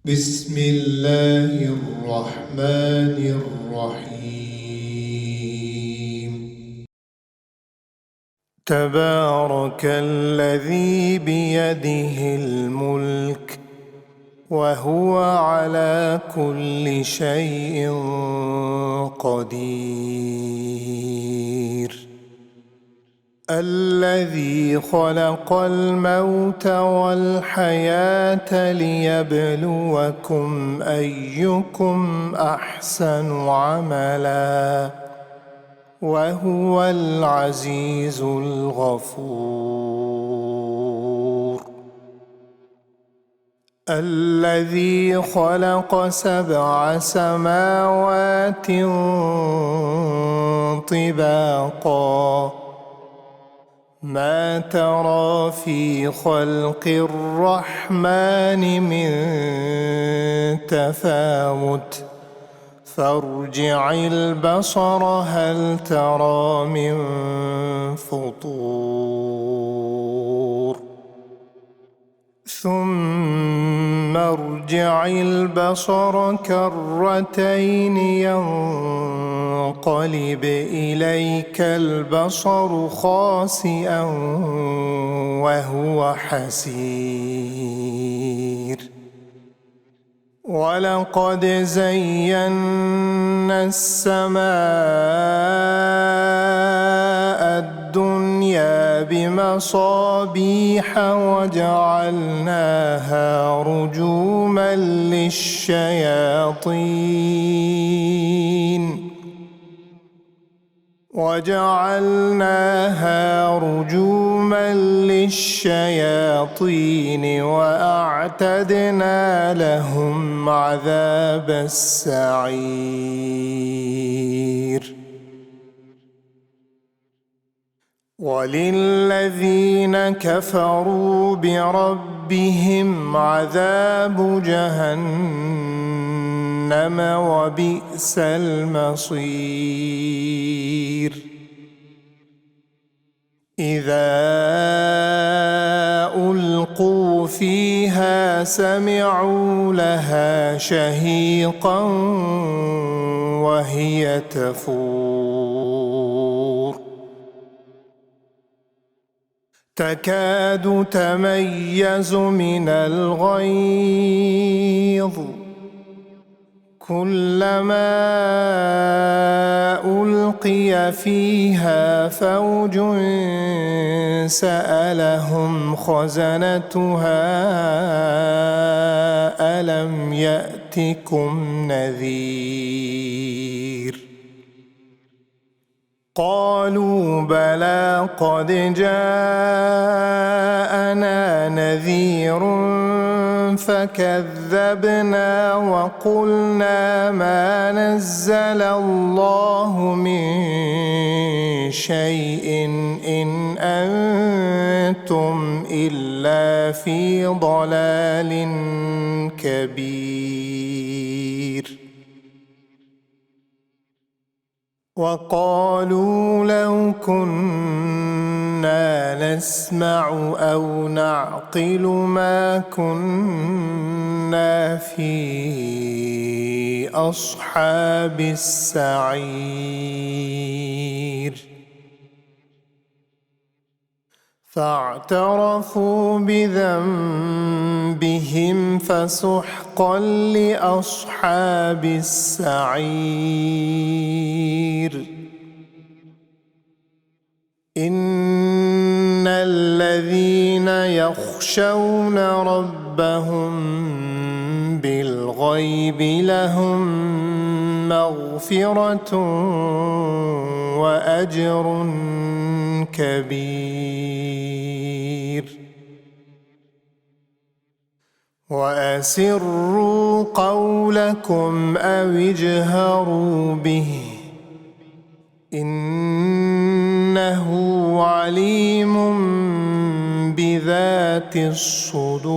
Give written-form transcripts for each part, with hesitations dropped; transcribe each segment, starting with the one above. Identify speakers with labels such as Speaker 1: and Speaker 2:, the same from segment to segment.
Speaker 1: بسم الله الرحمن الرحيم. تبارك الذي بيده الملك وهو على كل شيء قدير. الذي خلق الموت والحياة ليبلوكم أيكم أحسن عملا وهو العزيز الغفور. الذي خلق 7 سماوات طباقا ما ترى في خلق الرحمن من تفاوت فارجع البصر هل ترى من فطور ثم ارجع البصر كرتين ينقلب إليك البصر خاسئا وهو حسير. ولقد زينا السماء الدنيا بمصابيح وجعلناها رجوما للشياطين وأعتدنا لهم عذاب السعير. وللذين كفروا بربهم عذاب جهنم وبئس المصير. إذا ألقوا فيها سمعوا لها شهيقا وهي تفور تكاد تميز من الغيظ كلما ألقي فيها فوج سألهم خزنتها ألم يأتكم نذير قالوا بلى قد جاءنا نذير فكذبنا وقلنا ما نزل الله من شيء إن أنتم إلا في ضلال كبير. وقالوا لو كنا نسمع أو نعقل ما كنا في أصحاب السعير. فاعترفوا بذنبهم فسحقا لأصحاب السعير. إن الذين يخشون ربهم بالغيب لهم مغفرة وأجر كبير. وأسروا قولكم أو اجهروا به إنه عليم بذات الصدور.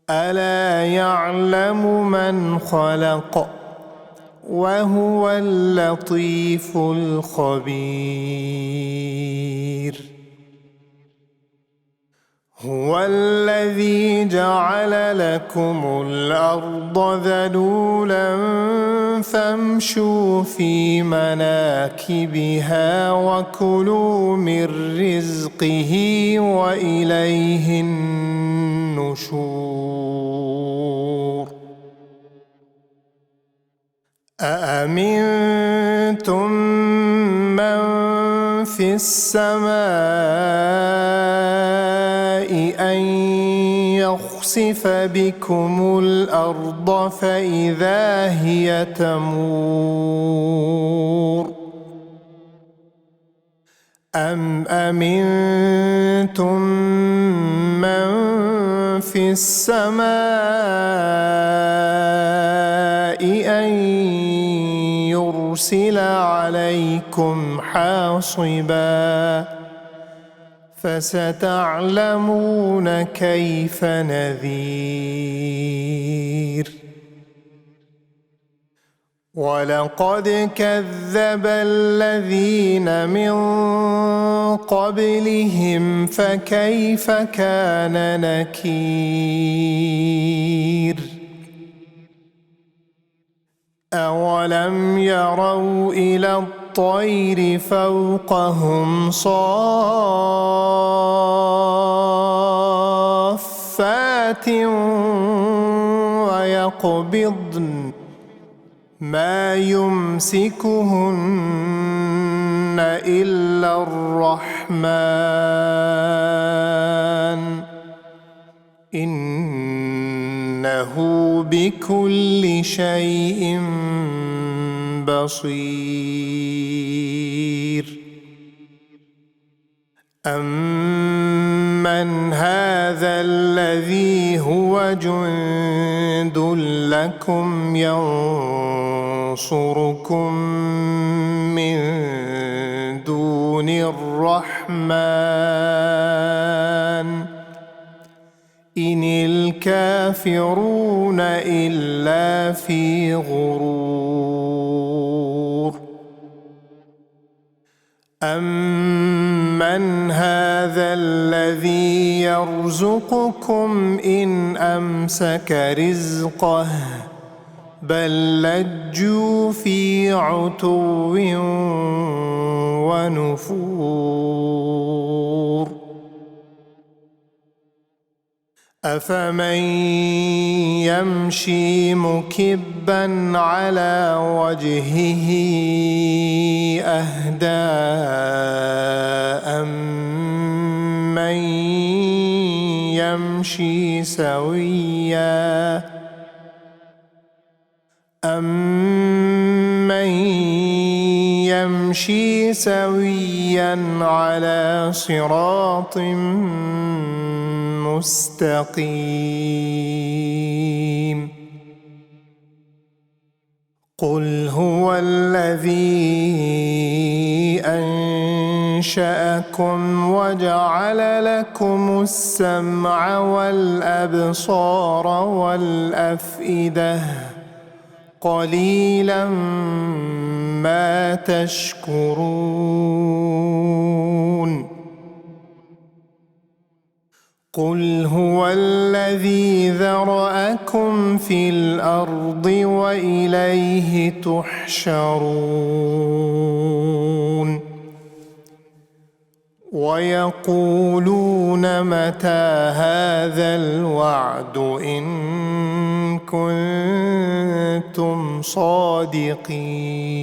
Speaker 1: ألا يعلم من خلق وهو اللطيف الخبير. هو الذي جعل لكم الأرض ذلولا فامشوا في مناكبها وكلوا من رزقه وإليه النشور أأمنتم من في السماء أن يخسف بكم الأرض فإذا هي تمور أم أمنتم من في السماء أن يرسل عليكم حاصبا فستعلمون كيف نذير ولقد كذب الذين من قبلهم فكيف كان نكير أولم يروا إلى الطير فوقهم صافات ويقبضن ما يمسكهن إلا الرحمن إنه بكل شيء بصير أمن هذا الذي هو جند لكم ينصركم من دون الرحمن إن الكافرون إلا في غرور أمن هذا الذي يرزقكم إن أمسك رزقه بل لجوا في عتو ونفور أفمن يمشي مكبا على وجهه أهدى أمن يمشي سويا على صراط مستقيم قل هو الذي أنشأكم وجعل لكم السمع والأبصار والأفئدة قليلا ما تشكرون قل هو الذي ذرأكم في الأرض وإليه تحشرون ويقولون متى هذا الوعد إن كنتم صادقين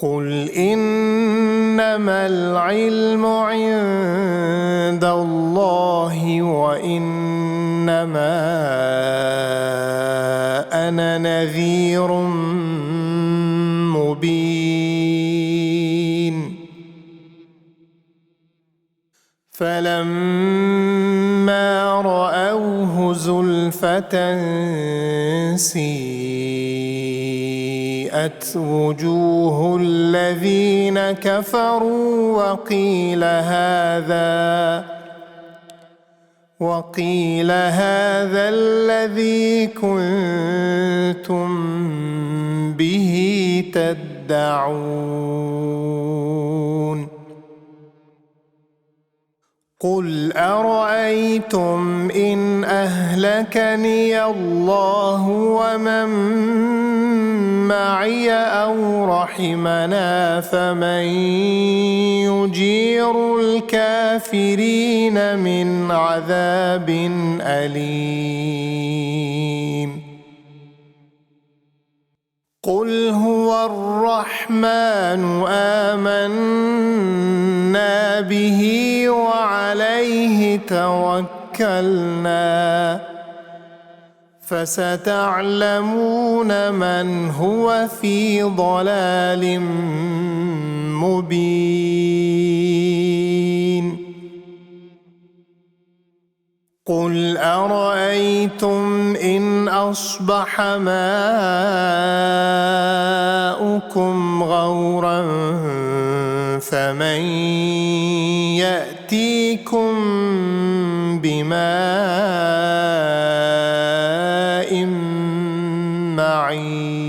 Speaker 1: قل إنما العلم عند الله وإنما أنا نذير مبين فلما رأوه زلفة سيئت وجوه الذين كفروا وقيل هذا الذي كنتم به تدعون قل أرأيتم إن أهلكني الله ومن معي أو رحمنا فمن يجير الكافرين من عذاب أليم قل هو الرحمن آمنا به وعليه توكلنا فستعلمون من هو في ضلال مبين قل أرأيتم إن أصبح ماؤكم غورا فمن يأتيكم بماء معين